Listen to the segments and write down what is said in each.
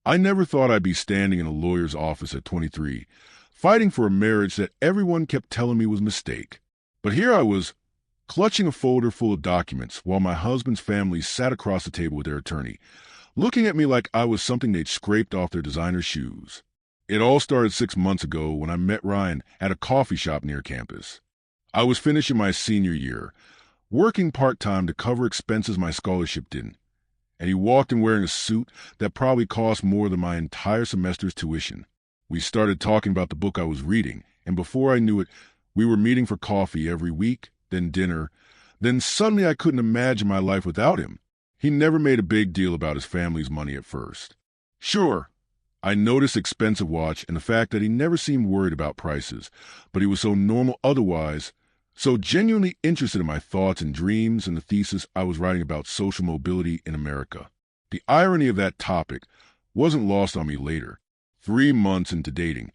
I never thought I'd be standing in a lawyer's office at 23, fighting for a marriage that everyone kept telling me was a mistake. But here I was, clutching a folder full of documents while my husband's family sat across the table with their attorney, looking at me like I was something they'd scraped off their designer shoes. It all started 6 months ago when I met Ryan at a coffee shop near campus. I was finishing my senior year, working part-time to cover expenses my scholarship didn't, and he walked in wearing a suit that probably cost more than my entire semester's tuition. We started talking about the book I was reading, and before I knew it, we were meeting for coffee every week, then dinner. Then suddenly I couldn't imagine my life without him. He never made a big deal about his family's money at first. Sure, I noticed expensive watch and the fact that he never seemed worried about prices, but he was so normal otherwise, so genuinely interested in my thoughts and dreams and the thesis I was writing about social mobility in America. The irony of that topic wasn't lost on me later. 3 months into dating,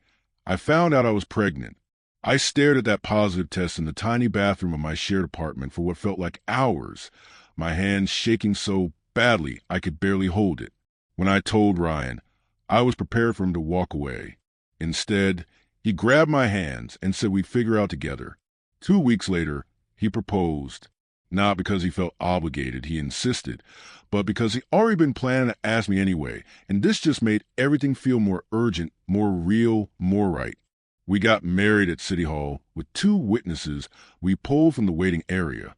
I found out I was pregnant. I stared at that positive test in the tiny bathroom of my shared apartment for what felt like hours, my hands shaking so badly I could barely hold it. When I told Ryan, I was prepared for him to walk away. Instead, he grabbed my hands and said we'd figure out together. 2 weeks later, he proposed. Not because he felt obligated, he insisted, but because he'd already been planning to ask me anyway, and this just made everything feel more urgent, more real, more right. We got married at City Hall with 2 witnesses we pulled from the waiting area.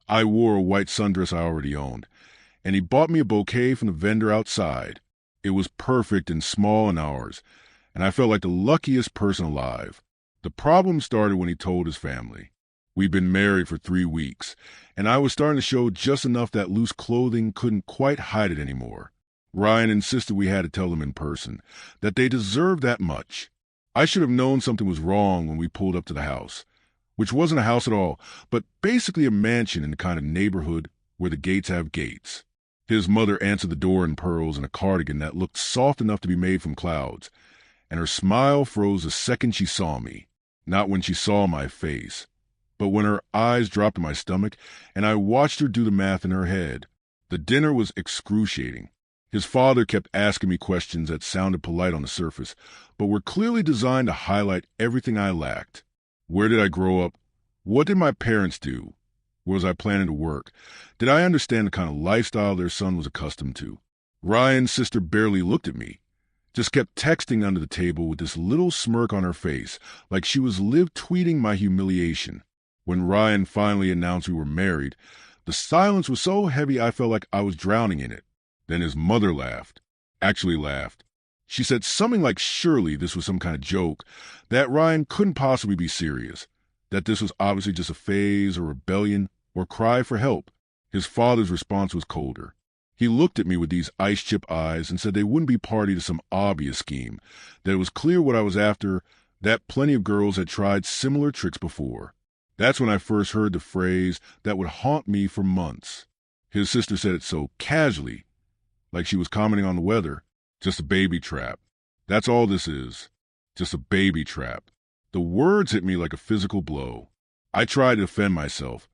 I wore a white sundress I already owned, and he bought me a bouquet from the vendor outside. It was perfect and small in ours, and I felt like the luckiest person alive. The problem started when he told his family. We'd been married for 3 weeks, and I was starting to show just enough that loose clothing couldn't quite hide it anymore. Ryan insisted we had to tell them in person, that they deserved that much. I should have known something was wrong when we pulled up to the house, which wasn't a house at all, but basically a mansion in the kind of neighborhood where the gates have gates. His mother answered the door in pearls and a cardigan that looked soft enough to be made from clouds, and her smile froze the second she saw me. Not when she saw my face, but when her eyes dropped to my stomach and I watched her do the math in her head. The dinner was excruciating. His father kept asking me questions that sounded polite on the surface, but were clearly designed to highlight everything I lacked. Where did I grow up? What did my parents do? Where was I planning to work? Did I understand the kind of lifestyle their son was accustomed to? Ryan's sister barely looked at me, just kept texting under the table with this little smirk on her face, like she was live tweeting my humiliation. When Ryan finally announced we were married, the silence was so heavy I felt like I was drowning in it. Then his mother laughed. Actually laughed. She said something like surely this was some kind of joke, that Ryan couldn't possibly be serious, that this was obviously just a phase or rebellion or cry for help. His father's response was colder. He looked at me with these ice-chip eyes and said they wouldn't be party to some obvious scheme, that it was clear what I was after, that plenty of girls had tried similar tricks before. That's when I first heard the phrase that would haunt me for months. His sister said it so casually, like she was commenting on the weather. Just a baby trap. That's all this is. Just a baby trap. The words hit me like a physical blow. I tried to defend myself,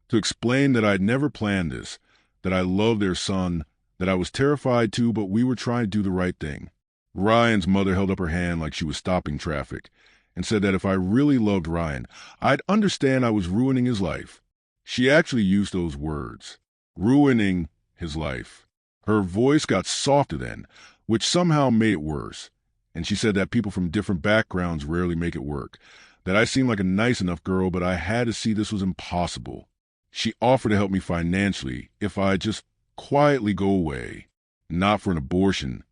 to explain that I'd never planned this, that I loved their son, that I was terrified too, but we were trying to do the right thing. Ryan's mother held up her hand like she was stopping traffic and said that if I really loved Ryan, I'd understand I was ruining his life. She actually used those words. Ruining his life. Her voice got softer then, which somehow made it worse. And she said that people from different backgrounds rarely make it work, that I seemed like a nice enough girl, but I had to see this was impossible. She offered to help me financially if I'd just quietly go away. Not for an abortion,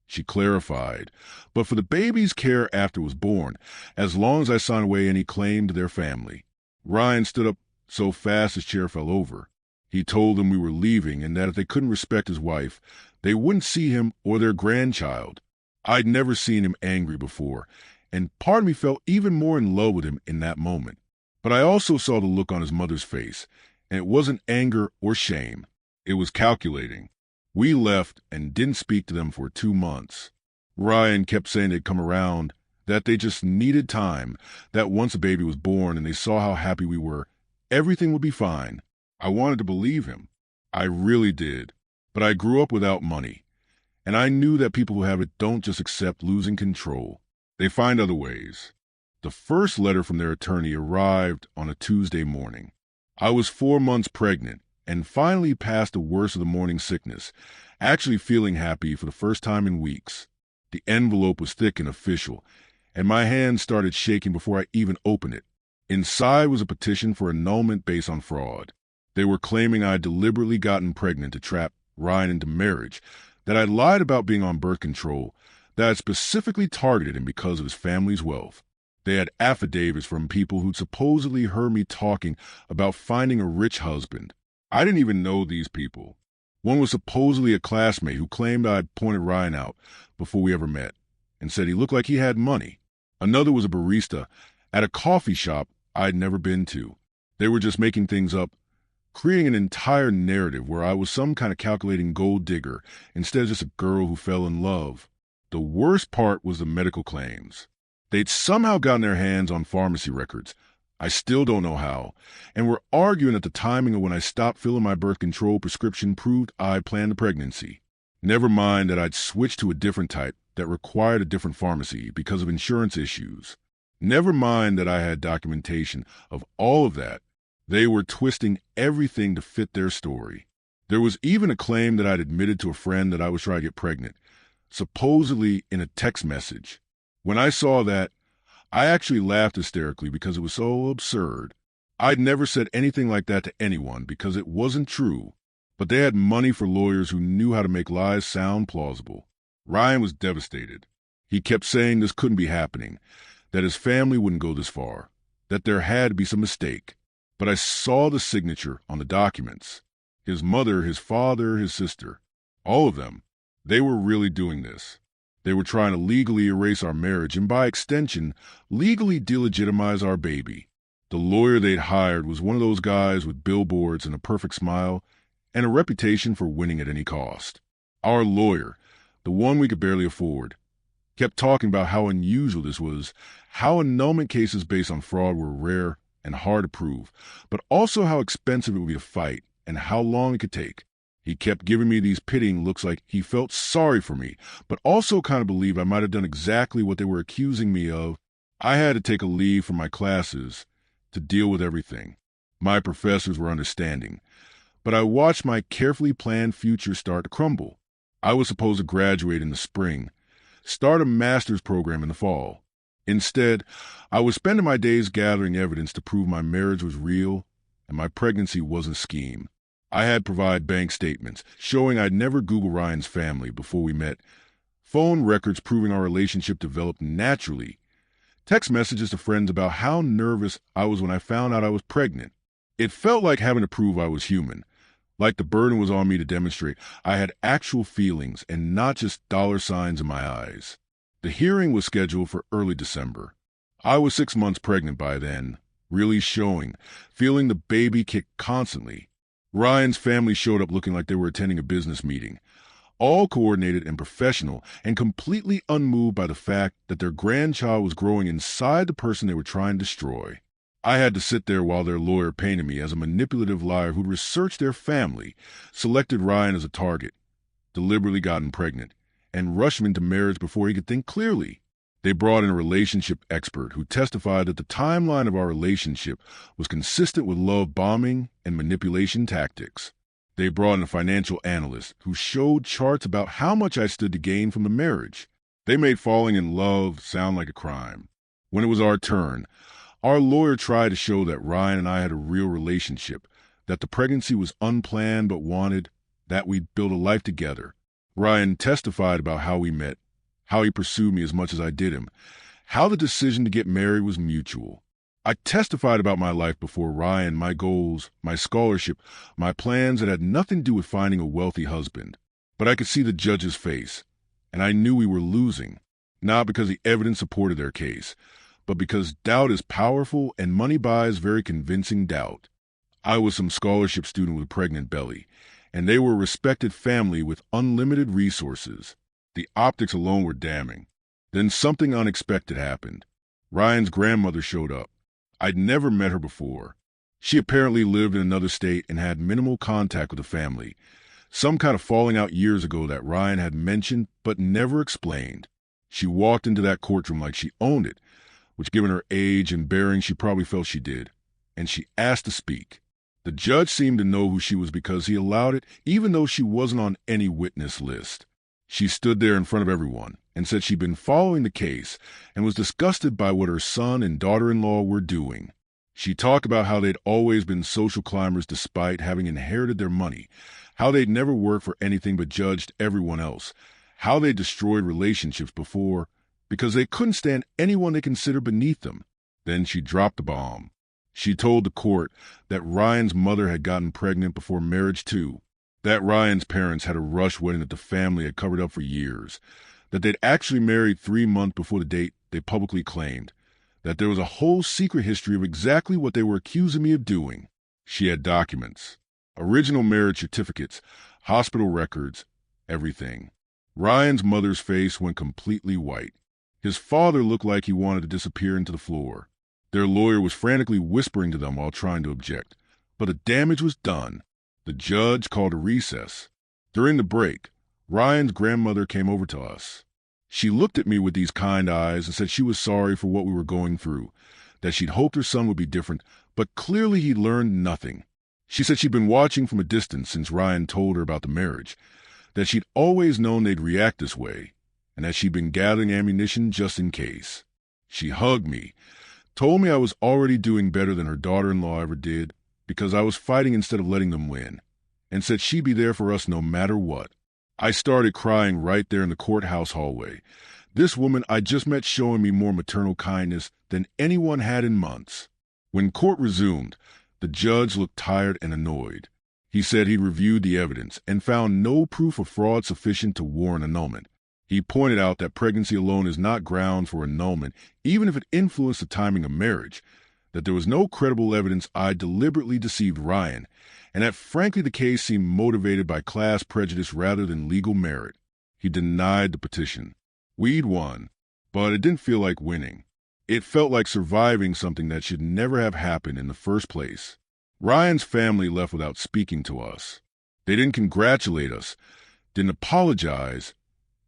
she clarified, but for the baby's care after it was born, as long as I signed away any claim to their family. Ryan stood up so fast his chair fell over. He told them we were leaving and that if they couldn't respect his wife, they wouldn't see him or their grandchild. I'd never seen him angry before, and part of me felt even more in love with him in that moment. But I also saw the look on his mother's face, and it wasn't anger or shame. It was calculating. We left and didn't speak to them for 2 months. Ryan kept saying they'd come around, that they just needed time, that once a baby was born and they saw how happy we were, everything would be fine. I wanted to believe him. I really did. But I grew up without money, And I knew that people who have it don't just accept losing control. They find other ways. The first letter from their attorney arrived on a Tuesday morning. I was 4 months pregnant and finally past the worst of the morning sickness, actually feeling happy for the first time in weeks. The envelope was thick and official, and my hands started shaking before I even opened it. Inside was a petition for annulment based on fraud. They were claiming I had deliberately gotten pregnant to trap Ryan into marriage, that I'd lied about being on birth control, that I'd specifically targeted him because of his family's wealth. They had affidavits from people who'd supposedly heard me talking about finding a rich husband. I didn't even know these people. One was supposedly a classmate who claimed I'd pointed Ryan out before we ever met and said he looked like he had money. Another was a barista at a coffee shop I'd never been to. They were just making things up, creating an entire narrative where I was some kind of calculating gold digger instead of just a girl who fell in love. The worst part was the medical claims. They'd somehow gotten their hands on pharmacy records. I still don't know how, and were arguing that the timing of when I stopped filling my birth control prescription proved I planned the pregnancy. Never mind that I'd switched to a different type that required a different pharmacy because of insurance issues. Never mind that I had documentation of all of that. They were twisting everything to fit their story. There was even a claim that I'd admitted to a friend that I was trying to get pregnant, supposedly in a text message. When I saw that, I actually laughed hysterically because it was so absurd. I'd never said anything like that to anyone because it wasn't true, but they had money for lawyers who knew how to make lies sound plausible. Ryan was devastated. He kept saying this couldn't be happening, that his family wouldn't go this far, that there had to be some mistake. But I saw the signature on the documents. His mother, his father, his sister, all of them, they were really doing this. They were trying to legally erase our marriage and, by extension, legally delegitimize our baby. The lawyer they'd hired was one of those guys with billboards and a perfect smile and a reputation for winning at any cost. Our lawyer, the one we could barely afford, kept talking about how unusual this was, how annulment cases based on fraud were rare and hard to prove, but also how expensive it would be to fight and how long it could take. He kept giving me these pitying looks like he felt sorry for me, but also kind of believed I might have done exactly what they were accusing me of. I had to take a leave from my classes to deal with everything. My professors were understanding, but I watched my carefully planned future start to crumble. I was supposed to graduate in the spring, start a master's program in the fall. Instead, I was spending my days gathering evidence to prove my marriage was real and my pregnancy wasn't a scheme. I had provided bank statements showing I'd never Googled Ryan's family before we met, phone records proving our relationship developed naturally, text messages to friends about how nervous I was when I found out I was pregnant. It felt like having to prove I was human, like the burden was on me to demonstrate I had actual feelings and not just dollar signs in my eyes. The hearing was scheduled for early December. I was 6 months pregnant by then, really showing, feeling the baby kick constantly. Ryan's family showed up looking like they were attending a business meeting, all coordinated and professional and completely unmoved by the fact that their grandchild was growing inside the person they were trying to destroy. I had to sit there while their lawyer painted me as a manipulative liar who'd researched their family, selected Ryan as a target, deliberately gotten pregnant, and rushed him into marriage before he could think clearly. They brought in a relationship expert who testified that the timeline of our relationship was consistent with love bombing and manipulation tactics. They brought in a financial analyst who showed charts about how much I stood to gain from the marriage. They made falling in love sound like a crime. When it was our turn, our lawyer tried to show that Ryan and I had a real relationship, that the pregnancy was unplanned but wanted, that we'd build a life together. Ryan testified about how we met, how he pursued me as much as I did him, how the decision to get married was mutual. I testified about my life before Ryan, my goals, my scholarship, my plans that had nothing to do with finding a wealthy husband. But I could see the judge's face, and I knew we were losing, not because the evidence supported their case, but because doubt is powerful and money buys very convincing doubt. I was some scholarship student with a pregnant belly, and they were a respected family with unlimited resources. The optics alone were damning. Then something unexpected happened. Ryan's grandmother showed up. I'd never met her before. She apparently lived in another state and had minimal contact with the family, Some kind of falling out years ago that Ryan had mentioned but never explained. She walked into that courtroom like she owned it, which given her age and bearing she probably felt she did, and she asked to speak. The judge seemed to know who she was because he allowed it, even though she wasn't on any witness list. She stood there in front of everyone and said she'd been following the case and was disgusted by what her son and daughter-in-law were doing. She talked about how they'd always been social climbers despite having inherited their money, how they'd never worked for anything but judged everyone else, how they destroyed relationships before because they couldn't stand anyone they considered beneath them. Then she dropped the bomb. She told the court that Ryan's mother had gotten pregnant before marriage too, that Ryan's parents had a rush wedding that the family had covered up for years, that they'd actually married 3 months before the date they publicly claimed, that there was a whole secret history of exactly what they were accusing me of doing. She had documents, original marriage certificates, hospital records, everything. Ryan's mother's face went completely white. His father looked like he wanted to disappear into the floor. Their lawyer was frantically whispering to them while trying to object, but the damage was done. The judge called a recess. During the break, Ryan's grandmother came over to us. She looked at me with these kind eyes and said she was sorry for what we were going through, that she'd hoped her son would be different, but clearly he'd learned nothing. She said she'd been watching from a distance since Ryan told her about the marriage, that she'd always known they'd react this way, and that she'd been gathering ammunition just in case. She hugged me, told me I was already doing better than her daughter-in-law ever did because I was fighting instead of letting them win, and said she'd be there for us no matter what. I started crying right there in the courthouse hallway. This woman I just met showing me more maternal kindness than anyone had in months. When court resumed, the judge looked tired and annoyed. He said he'd reviewed the evidence and found no proof of fraud sufficient to warrant annulment. He pointed out that pregnancy alone is not ground for annulment, even if it influenced the timing of marriage, that there was no credible evidence I deliberately deceived Ryan, and that frankly the case seemed motivated by class prejudice rather than legal merit. He denied the petition. We'd won, but it didn't feel like winning. It felt like surviving something that should never have happened in the first place. Ryan's family left without speaking to us. They didn't congratulate us, didn't apologize,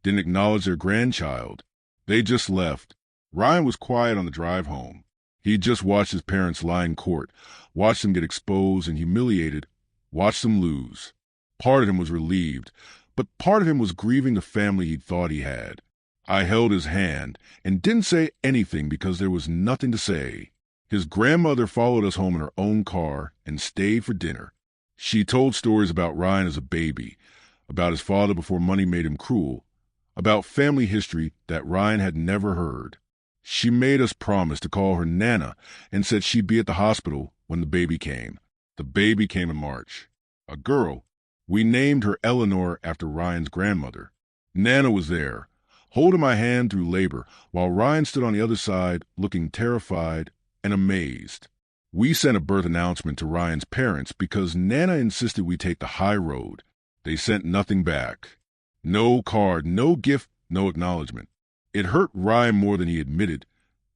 didn't acknowledge their grandchild. They just left. Ryan was quiet on the drive home. He'd just watched his parents lie in court, watched them get exposed and humiliated, watched them lose. Part of him was relieved, but part of him was grieving the family he'd thought he had. I held his hand and didn't say anything because there was nothing to say. His grandmother followed us home in her own car and stayed for dinner. She told stories about Ryan as a baby, about his father before money made him cruel, about family history that Ryan had never heard. She made us promise to call her Nana and said she'd be at the hospital when the baby came. The baby came in March. A girl. We named her Eleanor after Ryan's grandmother. Nana was there, holding my hand through labor, while Ryan stood on the other side, looking terrified and amazed. We sent a birth announcement to Ryan's parents because Nana insisted we take the high road. They sent nothing back. No card, no gift, no acknowledgement. It hurt Ryan more than he admitted,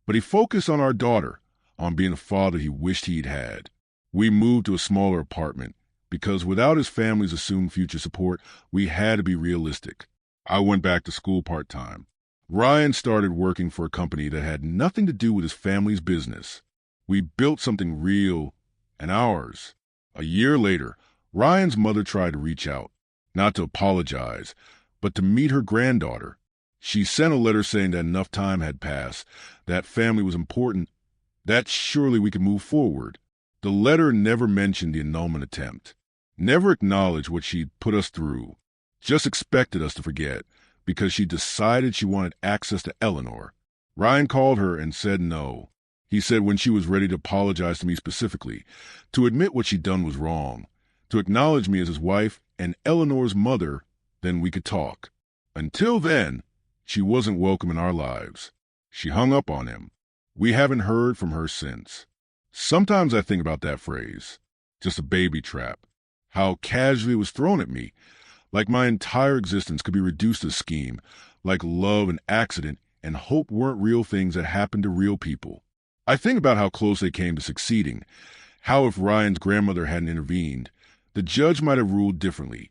but he focused on our daughter, on being the father he wished he'd had. We moved to a smaller apartment because without his family's assumed future support, we had to be realistic. I went back to school part-time. Ryan started working for a company that had nothing to do with his family's business. We built something real and ours. A year later, Ryan's mother tried to reach out, not to apologize, but to meet her granddaughter. She sent a letter saying that enough time had passed, that family was important, that surely we could move forward. The letter never mentioned the annulment attempt, never acknowledged what she'd put us through, just expected us to forget because she decided she wanted access to Eleanor. Ryan called her and said no. He said when she was ready to apologize to me specifically, to admit what she'd done was wrong, to acknowledge me as his wife and Eleanor's mother, then we could talk. Until then, she wasn't welcome in our lives. She hung up on him. We haven't heard from her since. Sometimes I think about that phrase, just a baby trap, how casually it was thrown at me, like my entire existence could be reduced to a scheme, like love an accident and hope weren't real things that happened to real people. I think about how close they came to succeeding, how if Ryan's grandmother hadn't intervened, the judge might have ruled differently,